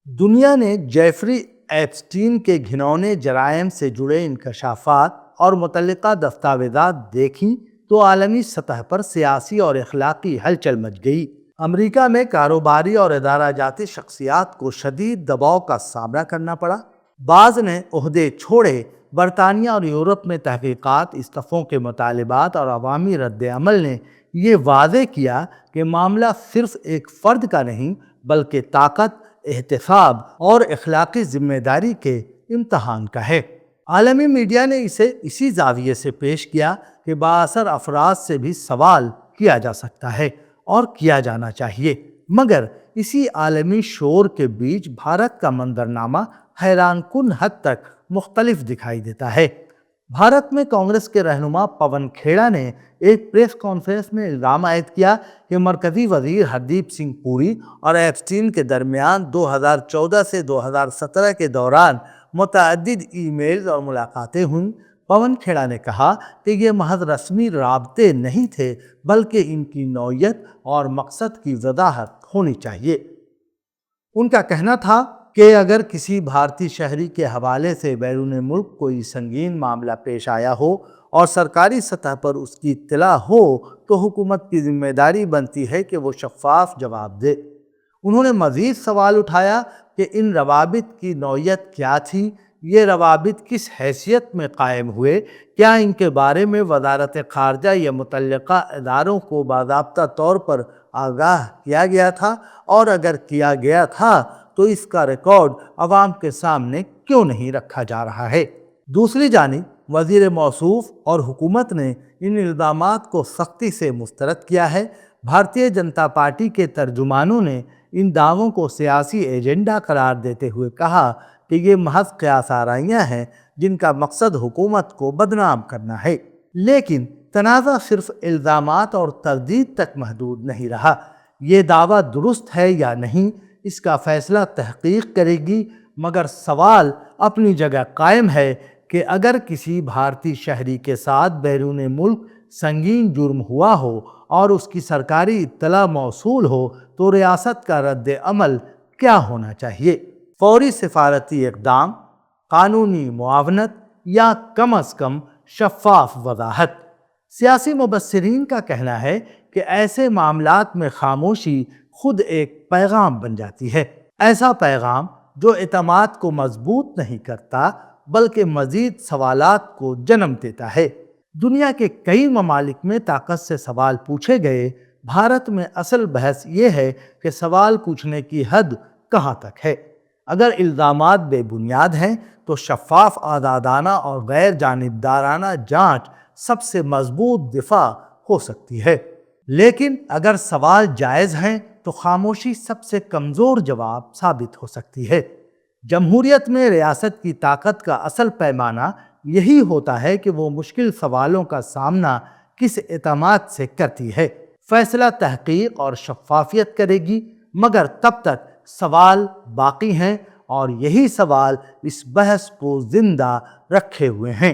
دنیا نے Jeffrey Epstein کے گھنونے جرائم سے جڑے انکشافات اور متعلقہ دستاویزات دیکھیں تو عالمی سطح پر سیاسی اور اخلاقی ہلچل مچ گئی۔ امریکہ میں کاروباری اور ادارہ جاتی شخصیات کو شدید دباؤ کا سامنا کرنا پڑا۔ بعض نے عہدے چھوڑے۔ برطانیہ اور یورپ میں تحقیقات، استعفوں کے مطالبات اور عوامی رد عمل نے یہ واضح کیا کہ معاملہ صرف ایک فرد کا نہیں بلکہ طاقت، احتساب اور اخلاقی ذمہ داری کے امتحان کا ہے۔ عالمی میڈیا نے اسے اسی زاویے سے پیش کیا کہ بااثر افراد سے بھی سوال کیا جا سکتا ہے اور کیا جانا چاہیے، مگر اسی عالمی شور کے بیچ بھارت کا منظرنامہ حیران کن حد تک مختلف دکھائی دیتا ہے۔ بھارت میں کانگریس کے رہنما پون کھیڑا نے ایک پریس کانفرنس میں الزام عائد کیا کہ مرکزی وزیر ہردیپ سنگھ پوری اور ایپسٹین کے درمیان 2014 سے 2017 کے دوران متعدد ای میلز اور ملاقاتیں ہوئیں۔ پون کھیڑا نے کہا کہ یہ محض رسمی رابطے نہیں تھے بلکہ ان کی نوعیت اور مقصد کی وضاحت ہونی چاہیے۔ ان کا کہنا تھا کہ اگر کسی بھارتی شہری کے حوالے سے بیرون ملک کوئی سنگین معاملہ پیش آیا ہو اور سرکاری سطح پر اس کی اطلاع ہو تو حکومت کی ذمہ داری بنتی ہے کہ وہ شفاف جواب دے۔ انہوں نے مزید سوال اٹھایا کہ ان روابط کی نوعیت کیا تھی، یہ روابط کس حیثیت میں قائم ہوئے، کیا ان کے بارے میں وزارت خارجہ یا متعلقہ اداروں کو باضابطہ طور پر آگاہ کیا گیا تھا، اور اگر کیا گیا تھا تو اس کا ریکارڈ عوام کے سامنے کیوں نہیں رکھا جا رہا ہے۔ دوسری جانب وزیر موصوف اور حکومت نے ان الزامات کو سختی سے مسترد کیا ہے۔ بھارتیہ جنتا پارٹی کے ترجمانوں نے ان دعووں کو سیاسی ایجنڈا قرار دیتے ہوئے کہا کہ یہ محض قیاس آرائیاں ہیں جن کا مقصد حکومت کو بدنام کرنا ہے۔ لیکن تنازع صرف الزامات اور تردید تک محدود نہیں رہا۔ یہ دعویٰ درست ہے یا نہیں، اس کا فیصلہ تحقیق کرے گی، مگر سوال اپنی جگہ قائم ہے کہ اگر کسی بھارتی شہری کے ساتھ بیرون ملک سنگین جرم ہوا ہو اور اس کی سرکاری اطلاع موصول ہو تو ریاست کا رد عمل کیا ہونا چاہیے؟ فوری سفارتی اقدام، قانونی معاونت یا کم از کم شفاف وضاحت؟ سیاسی مبصرین کا کہنا ہے کہ ایسے معاملات میں خاموشی خود ایک پیغام بن جاتی ہے، ایسا پیغام جو اعتماد کو مضبوط نہیں کرتا بلکہ مزید سوالات کو جنم دیتا ہے۔ دنیا کے کئی ممالک میں طاقت سے سوال پوچھے گئے۔ بھارت میں اصل بحث یہ ہے کہ سوال پوچھنے کی حد کہاں تک ہے۔ اگر الزامات بے بنیاد ہیں تو شفاف، آزادانہ اور غیر جانبدارانہ جانچ سب سے مضبوط دفاع ہو سکتی ہے، لیکن اگر سوال جائز ہیں تو خاموشی سب سے کمزور جواب ثابت ہو سکتی ہے۔ جمہوریت میں ریاست کی طاقت کا اصل پیمانہ یہی ہوتا ہے کہ وہ مشکل سوالوں کا سامنا کس اعتماد سے کرتی ہے۔ فیصلہ تحقیق اور شفافیت کرے گی، مگر تب تک سوال باقی ہیں اور یہی سوال اس بحث کو زندہ رکھے ہوئے ہیں۔